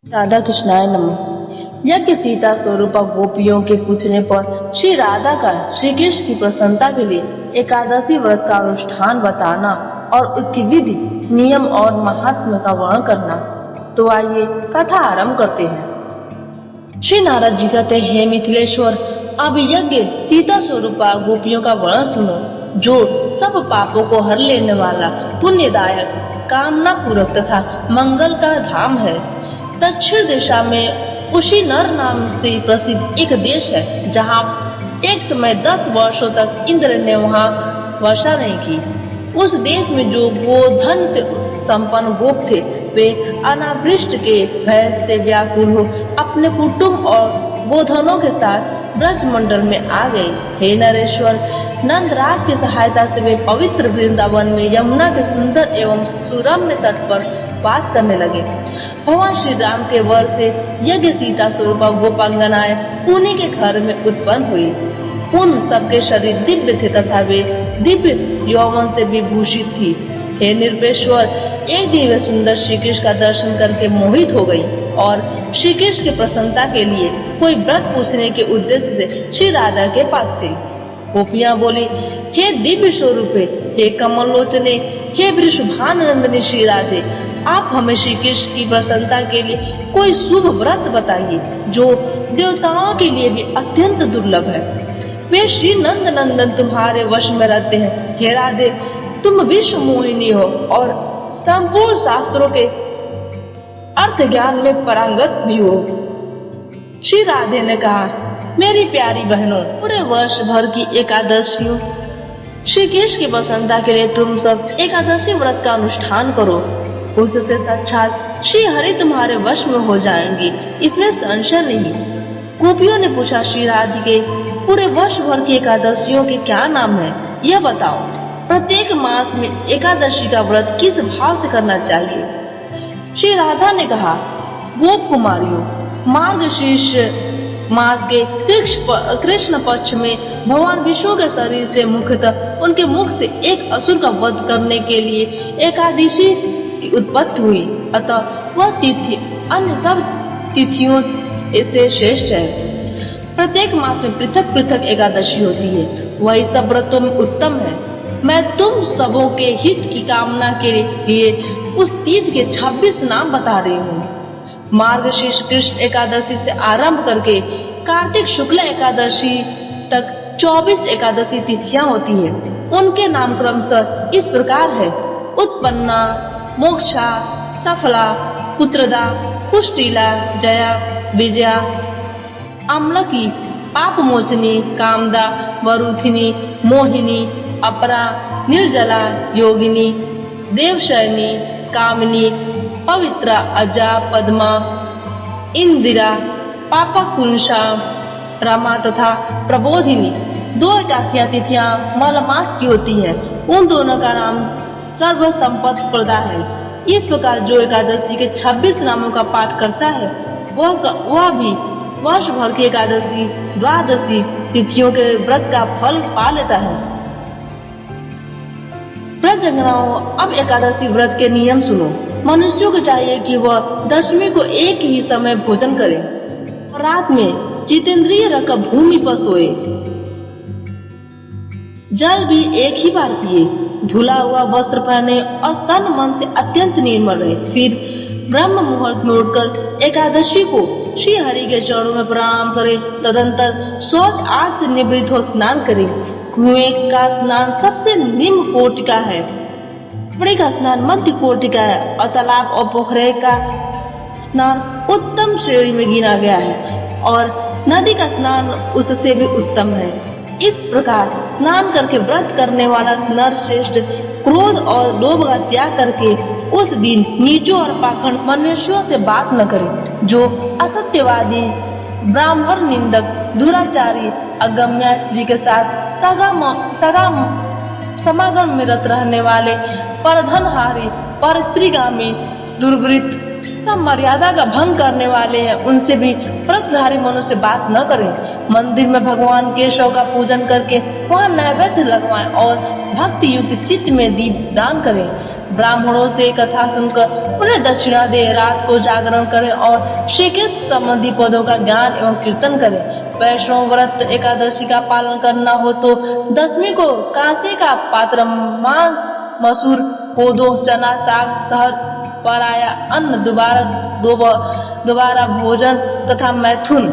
राधा कृष्णाय नमः। यज्ञ सीता स्वरूपा गोपियों के पूछने पर श्री राधा का श्री कृष्ण की प्रसन्नता के लिए एकादशी व्रत का अनुष्ठान बताना और उसकी विधि, नियम और महात्म्य का वर्णन करना। तो आइए कथा आरंभ करते हैं। श्री नारद जी कहते हैं, हे मिथिलेश्वर, अब यज्ञ सीता स्वरूपा गोपियों का वर्णन सुनो, जो सब पापों को हर लेने वाला, पुण्यदायक, कामना पूरक तथा मंगल का धाम है। दक्षिण दिशा में उसी नर नाम से प्रसिद्ध एक देश है, जहाँ एक समय 10 वर्षों तक इंद्र ने वहाँ वर्षा नहीं की। उस देश में जो गोधन से संपन्न गोप थे, वे अनावृष्ट के भय से व्याकुल हो अपने कुटुंब और गोधनों के साथ ब्रज मंडल में आ गए। हे नरेश्वर, नंदराज की सहायता से वे पवित्र वृंदावन में यमुना के सुंदर एवं सुरम्य तट पर वास करने लगे। भगवान श्री राम के वर से यज्ञ सीता स्वरूपा गोपांगनाएं उन्हीं के घर में उत्पन्न हुई। उन सबके शरीर दिव्य थे तथा वे दिव्य यौवन से विभूषित थी। हे निर्वेश्वर, एक दिन वे सुंदर श्री कृष्ण का दर्शन करके मोहित हो गई और श्री कृष्ण की प्रसन्नता के लिए कोई व्रत पूछने के उद्देश्य से श्री राधा के पास गई। गोपियां बोली, हे दिव्य स्वरूपे, हे कमलोचने, हे वृषभानंदिनी श्री राधे, आप हमें श्री कृष्ण की प्रसन्नता के लिए कोई शुभ व्रत बताइए, जो देवताओं के लिए भी अत्यंत दुर्लभ है। वे श्री नंद नंदन तुम्हारे वश में रहते हैं। हे राधे, तुम विश्व मोहिनी हो और संपूर्ण शास्त्रों के अर्थ ज्ञान में पारंगत भी हो। श्री राधे ने कहा, मेरी प्यारी बहनों, पूरे वर्ष भर की एकादशियों श्री कृष्ण की प्रसन्नता के लिए तुम सब एकादशी व्रत का अनुष्ठान करो, उससे साक्षात श्री हरि तुम्हारे वश में हो जाएंगे, इसमें संशय नहीं। गोपियों ने पूछा, श्री राधिके, पूरे वर्ष भर की एकादशियों के क्या नाम है, यह बताओ। प्रत्येक मास में एकादशी का व्रत किस भाव से करना चाहिए? श्री राधा ने कहा, गोप कुमारियों, मार्गशीर्ष मास के कृष्ण पक्ष में भगवान विष्णु के शरीर से मुख्यतः उनके मुख से एक असुर का वध करने के लिए एकादशी की उत्पत्ति हुई, अतः वह तिथि अन्य सब तिथियों से श्रेष्ठ है। प्रत्येक मास में पृथक पृथक एकादशी होती है, वही सब व्रतों में उत्तम है। मैं तुम सबों के हित की कामना के लिए उस तिथि के 26 नाम बता रही हूँ। मार्गशीर्ष कृष्ण एकादशी से आरंभ करके कार्तिक शुक्ल एकादशी तक 24 एकादशी तिथियां होती है। उनके नाम क्रमशः इस प्रकार है: उत्पन्ना, मोक्षा, सफला, पुत्रदा, पुष्टिला, जया, विजया, अम्लकी, पापमोचनी, कामदा, वरुथिनी, मोहिनी, अपरा, निर्जला, योगिनी, देवशयनी, कामिनी, पवित्रा, अजा, पद्मा, इंदिरा, पापकुंशा, रमा तथा प्रबोधिनी। 2 एकादशियां तिथियां मलमास की होती हैं। उन दोनों का नाम सर्व संपत्ति प्रदा है। इस प्रकार जो एकादशी के 26 नामों का पाठ करता है, वह भी वर्ष भर की एकादशी, द्वादशी तिथियों के व्रत का फल पा लेता है। व्रतजनाओं, अब एकादशी व्रत के नियम सुनो। मनुष्यों को चाहिए कि वह दशमी को एक ही समय भोजन करे और रात में जितेंद्रिय रखकर भूमि पर सोए। जल भी एक ही बार पिए, धुला हुआ वस्त्र पहने और तन मन से अत्यंत निर्मल रहे। फिर ब्रह्म मुहूर्त में उठकर एकादशी को श्री हरि के चरणों में प्रणाम करे। तदंतर शौच आदि से निवृत्त हो स्नान करे। कुएं का स्नान सबसे निम्न कोटि का है, कपड़े का स्नान मध्य कोटि का है और तालाब और पोखरे का स्नान उत्तम श्रेणी में गिना गया है और नदी का स्नान उससे भी उत्तम है। इस प्रकार स्नान करके व्रत करने वाला नर श्रेष्ठ क्रोध और लोभ का त्याग करके उस दिन नीचों और पाखंड मनुष्यों से बात न करे, जो असत्यवादी, ब्राह्मण निंदक, दुराचारी, अगम्या स्त्री के साथ समागम में रत रहने वाले, परधनहारी, पर स्त्रीगामी, दुर्वृत्त, सब मर्यादा का भंग करने वाले हैं, उनसे भी व्रतधारी मनुष्य बात न करें। मंदिर में भगवान केशव का पूजन करके वहाँ नैवेद्य लगवाएं और भक्ति युक्त चित्त में दीप दान करें। ब्राह्मणों से कथा सुनकर उन्हें दक्षिणा दे, रात को जागरण करे और श्री कृष्ण संबंधी पदों का ज्ञान एवं कीर्तन करे। वैष्णव व्रत एकादशी का पालन करना हो तो दशमी को कांसे का पात्र, मांस, मसूर, कोदो, चना, साग, शहद, पराया अन्न, दोबारा भोजन तथा मैथुन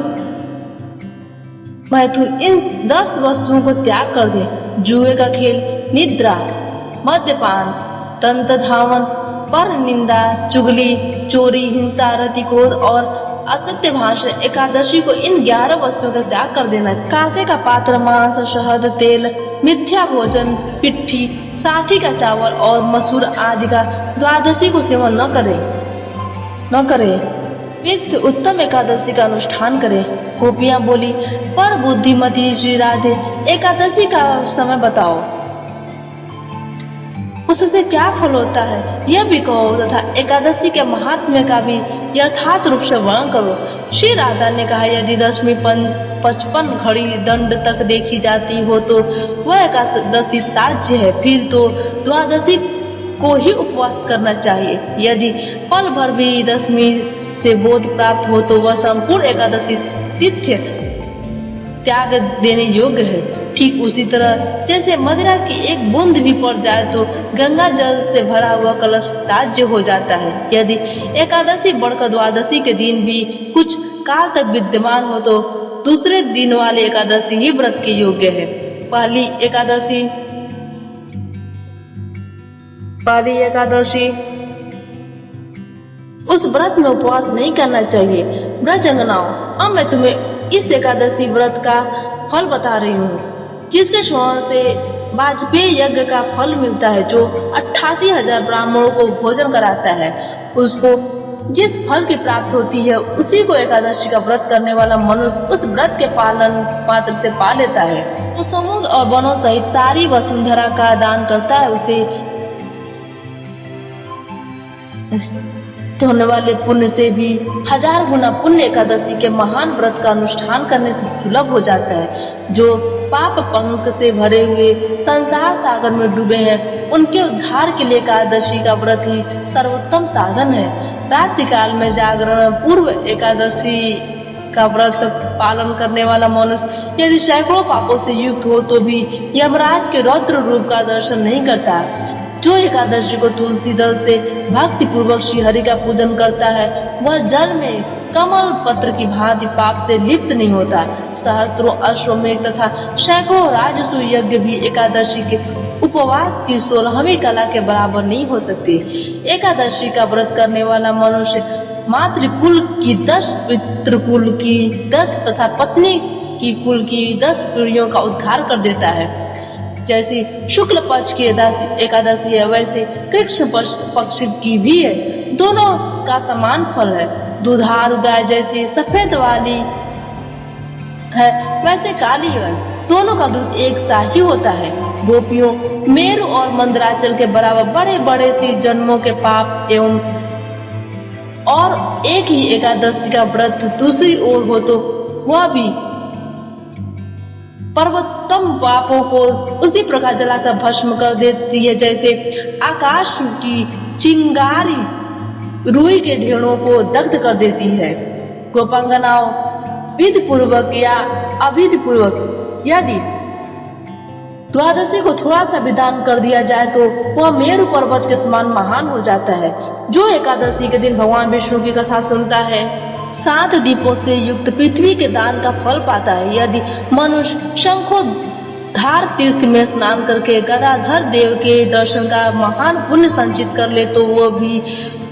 इन 10 वस्तुओं को त्याग कर दे। जुए का खेल, निद्रा, मद्यपान, तंत्र धावन, पर निंदा, चुगली, चोरी, हिंसा, रति, क्रोध और असत्य भाषण एकादशी को इन 11 वस्तुओं का त्याग कर देना। कांसे का पात्र, मांस, शहद, तेल, मिथ्या भोजन, पिट्ठी, साठी का चावल और मसूर आदि का द्वादशी को सेवन न करे। वेद से उत्तम एकादशी का अनुष्ठान करे। गोपियां बोली, पर बुद्धिमती श्री राधे, एकादशी का समय बताओ, उससे क्या फल होता है यह भी कहो तथा एकादशी के महात्म्य का भी यथार्थ रूप से वर्णन करो। श्री राधा ने कहा, यदि दशमी 55 घड़ी दंड तक देखी जाती हो तो वह एकादशी साध्य है, फिर तो द्वादशी को ही उपवास करना चाहिए। यदि पल भर भी दशमी से बोध प्राप्त हो तो वह संपूर्ण एकादशी तिथ्य त्याग देने योग्य है। ठीक उसी तरह जैसे मदिरा की एक बूंद भी पड़ जाए तो गंगा जल से भरा हुआ कलश त्याज्य हो जाता है। यदि एकादशी बढ़कर द्वादशी के दिन भी कुछ काल तक विद्यमान हो तो दूसरे दिन वाली एकादशी ही व्रत के योग्य है। पहली एकादशी उस व्रत में उपवास नहीं करना चाहिए। ब्रजंगनाओं, अब मैं तुम्हें इस एकादशी व्रत का फल बता रही हूँ, जिसके श्रवण से वाजपेयी यज्ञ का फल मिलता है, जो 88,000 ब्राह्मणों को भोजन कराता है। उसको जिस फल की प्राप्ति होती है, उसी को एकादशी का व्रत करने वाला मनुष्य उस व्रत के पालन मात्र से पा लेता है। तो समुद्र और वनों सहित सारी वसुंधरा का दान करता है, उसे होने वाले पुण्य से भी 1000 गुना पुण्य एकादशी के महान व्रत का अनुष्ठान करने से सुलभ हो जाता है। जो पाप पंख से भरे हुए संसार सागर में डूबे हैं, उनके उद्धार के लिए एकादशी का व्रत ही सर्वोत्तम साधन है। रात्रि काल में जागरण पूर्व एकादशी का व्रत पालन करने वाला मनुष्य यदि सैकड़ों पापों से युक्त हो तो भी यमराज के रौद्र रूप का दर्शन नहीं करता। जो एकादशी को तुलसी दल से भक्ति पूर्वक श्री हरि का पूजन करता है, वह जल में कमल पत्र की भांति पाप से लिप्त नहीं होता। सहस्त्रों अश्वमेध तथा सैकड़ों राजसूय यज्ञ भी एकादशी के उपवास की 16वीं कला के बराबर नहीं हो सकती। एकादशी का व्रत करने वाला मनुष्य मातृकुल की 10, पितृकुल की 10 तथा पत्नी की कुल की 10 पीढ़ियों का उद्धार कर देता है। जैसी शुक्ल पक्ष की एकादशी है, वैसे कृष्ण पक्ष की भी है। दोनों का समान फल है। दुधारू गाय जैसी सफेद वाली है, वैसे काली है। दोनों का दूध एक सा ही होता है। गोपियों, मेरु और मंदराचल के बराबर बड़े बड़े सी जन्मों के पाप एवं और एक ही एकादशी का व्रत दूसरी ओर हो तो वह भी पर्वतम पापों को उसी प्रकार जलाकर भस्म कर देती है, जैसे आकाश की चिंगारी रुई के ढेरों को दग्ध कर देती है। गोपांगनाओं, विधि पूर्वक या अविधि पूर्वक यदि द्वादशी को थोड़ा सा विधान कर दिया जाए तो वह मेरु पर्वत के समान महान हो जाता है। जो एकादशी के दिन भगवान विष्णु की कथा सुनता है, 7 दीपों से युक्त पृथ्वी के दान का फल पाता है। यदि मनुष्य शंखोधार तीर्थ में स्नान करके गदाधर देव के दर्शन का महान पुण्य संचित कर ले तो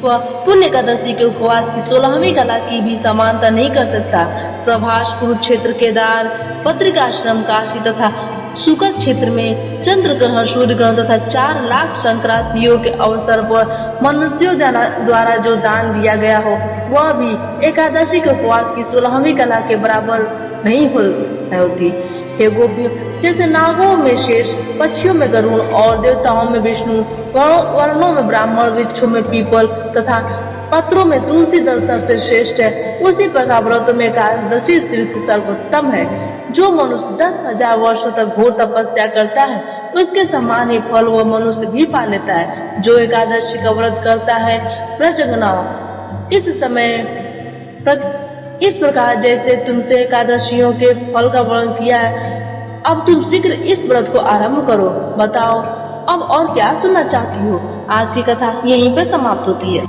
वह पुण्य एकादशी के उपवास की 16वीं कला की भी समानता नहीं कर सकता। प्रभास, कुरुक्षेत्र, केदार, बद्रिकाश्रम, काशी तथा शुक्र क्षेत्र में चंद्र ग्रहण, सूर्य ग्रहण तथा 4 लाख संक्रांतियों के अवसर पर मनुष्यों द्वारा जो दान दिया गया हो, वह भी एकादशी के उपवास की 16वीं कला के बराबर नहीं होती। हे गोपियों, जैसे नागों में शेष, पक्षियों में गरुड़ और देवताओं में विष्णु, वर्णों में ब्राह्मण, वृक्षों में पीपल तथा पत्रों में तुलसी दल सबसे श्रेष्ठ है, उसी प्रकार व्रतों में एकादशी तीर्थ सर्वोत्तम है। जो मनुष्य 10,000 वर्षों तक घोर तपस्या करता है, उसके समान ही फल वो मनुष्य भी पा लेता है जो एकादशी का व्रत करता है। प्रजगनाओं, इस प्रकार जैसे तुमसे एकादशियों के फल का वर्णन किया है, अब तुम शीघ्र इस व्रत को आरंभ करो। बताओ अब और क्या सुनना चाहती हो। आज की कथा यहीं पर समाप्त होती है।